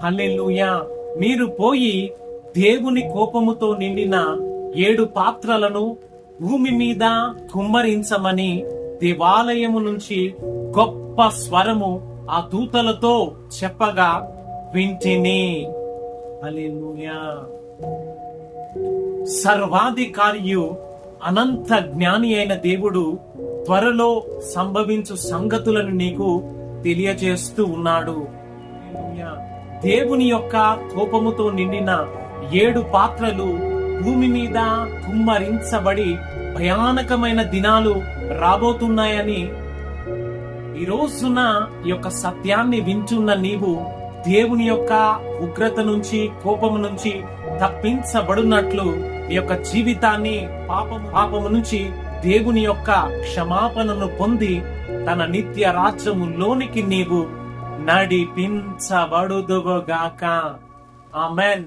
హల్లెలూయా. మీరు పోయి దేవుని కోపముతో నిండిన 7 పాత్రలను భూమి మీద కుమ్మరించమని దేవాలయము నుంచి గొప్ప స్వరము ఆ దూతలతో చెప్పగా వింటిని. హల్లెలూయా. సర్వాధికారియు అనంత జ్ఞాని అయిన దేవుడు త్వరలో సంభవించు సంగతులను నీకు తెలియజేస్తూ ఉన్నాడు. దేవుని యొక్క కోపముతో నిండిన 7 పాత్రలు భూమి మీద కుమ్మరించబడి భయానకమైన దినాలు రాబోతున్నాయని ఈ రోజున ఈ యొక్క సత్యాన్ని వింటున్న నీవు దేవుని యొక్క ఉగ్రత నుంచి, కోపము నుంచి తప్పించబడినట్లు నీ యొక్క జీవితాన్ని పాపము నుంచి దేవుని యొక్క క్షమాపణను పొంది తన నిత్య రాజ్యములోనికి నీవు నడిపించబడుదువుగాక. ఆమేన్.